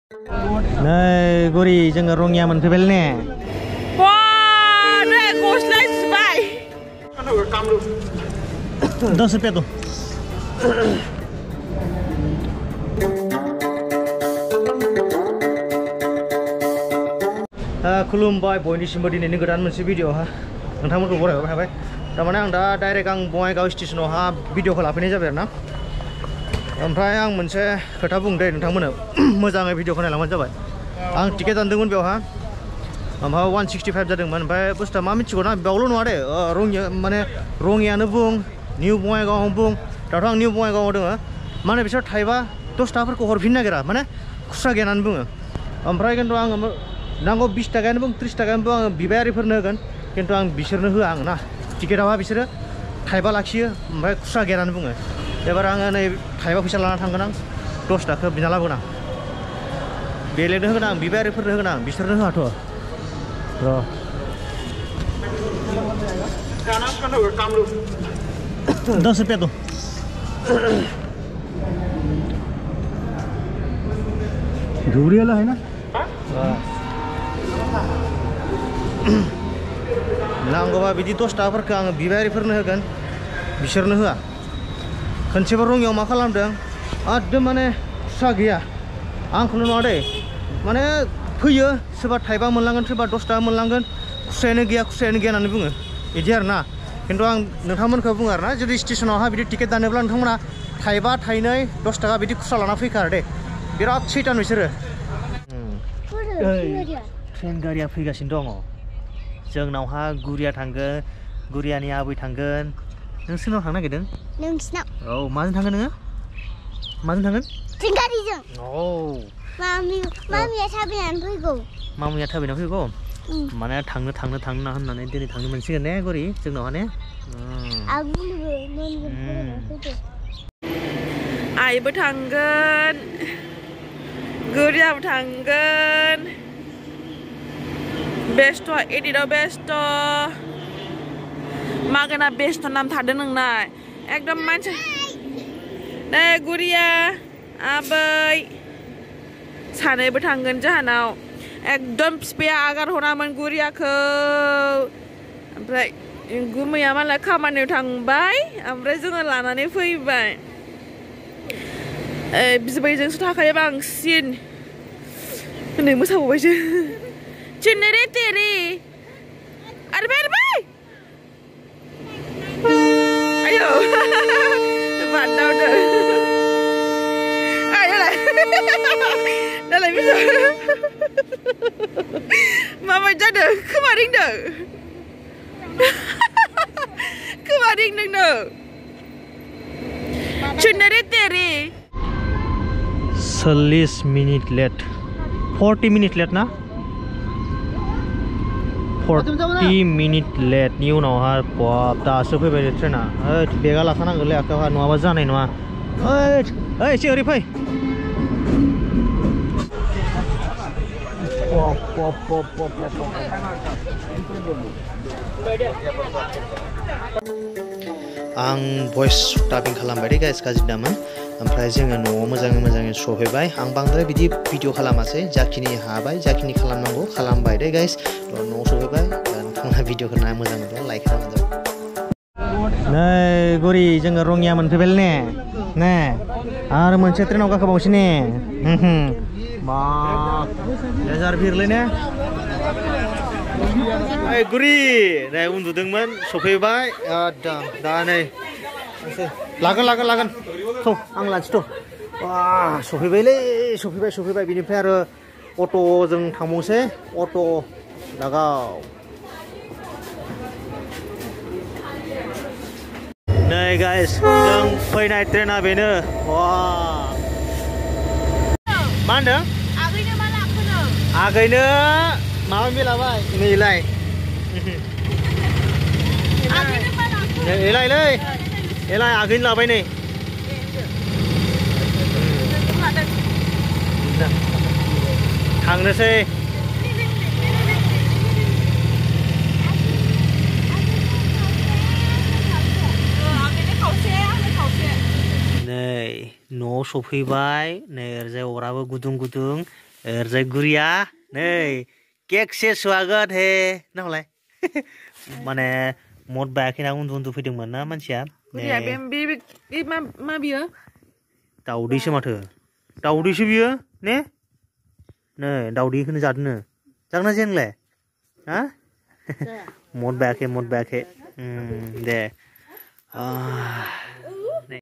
Nei, Gori, जोङो रङिया मोनफैबाय ने? Wah, नै गस्ला जिबाय। 10 रुपया तो। खुलुमबाय बयनिसिमबो दिनैनि गोदान मोनसे भिडिअ हा नोंथांमोनखौ बरायबाय थाबाय। तारमाने आं दा डाइरेक्ट आं बङाइगाव स्टेशनावहा भिडिअखौ लाफैनाय जाबाय आरोना। ओमफ्राय आं मोनसे खोथा बुंदों नोंथांमोननो मोजाङै भिडिअखौ नायलांबानो जाबाय। आं टिकेट दानदोंमोन बेवहा ओमफ्राय 165 जादोंमोन। ओमफ्राय बुस्थुआ मा मिथिगौ ना बेयावल' नङा दे रङिया माने रङियानो बुं निउ बङाइगावआवनो बुं दाथ' आं निउ बङाइगावआव दङ माने बिसोर थाइबा 10 थाखाफोरखौ हरफिननो नागिरा माने खुस्रा गैया होननानै बुङो। ओमफ्राय खिन्थु आङो नांगौ 20 थाखायानो बुं 30 थाखायानो बुं आङो बिबायारिफोरनो होगोन खिन्थु आं बिसोरनो होआ आं ना टिकेटआवहा बिसोरो थाइबा लाखियो ओमफ्राय खुस्रा गैया होननानै बुङो। एबार आङो नै थाइबा फैसा लाना थांगोन आं 10 थाखा बिना लाबोगोन आं बेलेगनो होगोन आं बिबायारिफोरनो होगोन आं बिसोरनो होआथ' र' 10 रुपया तो। धुबरी वाला है ना? नांगौबा बिदि 10 थाखाफोरखौ आङो बिबायारिफोरनो होगोन बिसोरनो होआ। खनसेबो रङियाव मा खालामदों एकदम माने खुस्रा गैया आंखौल' नङा दे माने फैयो सोरबा थाइबा मोनलांगोन सोरबा 10 थाखा मोनलांगोन खुस्रायानो गैया होननानै बुङो बिदि आरोना। खिन्थु आं नोंथांमोनखौ बुङो आरोना जुदि स्टेशनावहा बिदि टिकेट दानोब्ला नोंथांमोना थाइबा थाइनै 10 थाखा बिदि खुस्रा लाना फैखारो दे बिराद सैतान बिसोरो। ट्रेन गारिया फैगासिनो दङ जोंनावहा गुरिया थांगोन गुरियानि आबै थांगोन। नों सोरनाव थांनो नागिरदों? नोंसिनाव। औ माजों थांगोन नोङो? माजों थांगोन? ट्रेन गारिजों। औ मामिया थाबायनानै फैगौ। मामिया थाबायनानै फैगौ? माने थांनो होननानै दिनै थांनो मोनसिगोन ने गुरि जोंनावहा ने? आइबो थांगोन गुरियाबो थांगोन बेस्ट' एडिटआव बेस्ट' मागोना बेस्ट' नाम थादों नोंना एकदम मानसि नै गुरिया आबै सानैबो थांगोन जाहानाव एकदम बिफाया आगार हरामोन गुरियाखौ। ओमफ्राय गुमैया मालाय खामानियाव थांबाय ओमफ्राय जोङो लानानै फैबाय। बिबायजोंसो थाखायो बांसिन नै मोसाबावबायसो चिन्नेरे तेरे आरबाय आयौ बादावदो दालाय बिसोर माबायदि जादों खोमा रिंदों खोमा रिंदोंनो चिन्नेरे तेरे 40 मिनिट लेट 40 मिनिट लेट ना 40 मिनिट लेटनि उनावहा बाब दासो फैबाय ट्रेना। बेगा लाखानांगोनलै आखायावहा नङाबा जानाय नङा। एसे ओरै फै आं भइस टाइपिं खालामबाय दे गाइस गाज्रि दामोन। ओमफ्राय जोङो न'आव मोजाङै सफैबाय। आं बांद्राय बिदि भिडिअ खालामासै जाखिनि हाबाय जाखिनि खालामनांगौ खालामबाय दे गाइस। न'आव सफैबाय नोंथांमोना भिडिअखौ मोजां मोनब्ला लाइक खालामदो। नै गुरि जोङो रङिया मोनफैबाय ने आरो मोनसे ट्रेनाव गाखोबावसै ने मा लेजार भिरलै ने गुरि नै उन्दुदोंमोन सफैबाय दा नै लागोन थ' आं लानोसै थ' सफैबाय बिनिफ्राय आरो अट'जों थांबावसै अट' लागाव। नै गाइस जों फैनाय ट्रेना बेनो मा होनदों आगैनो माबा मिलाबाय नैलाय एलाय आगैनो लाबाय नै थांनोसै। नै न'आव सफैबाय नै ओरैजाय अराबो गुदुं ओरैजाय गुरिया नै केक से स्वागत हे ना हलाय माने मद बायाखै ना उन्दु फैदोंमोन ना मानसिया गुरिया बे मा बियो दाउदैसो माथो दाउदैसो बियो ने नै दाउदैखौनो जादोंनो जागोना जाया नोंलाय हा मद बायाखै दे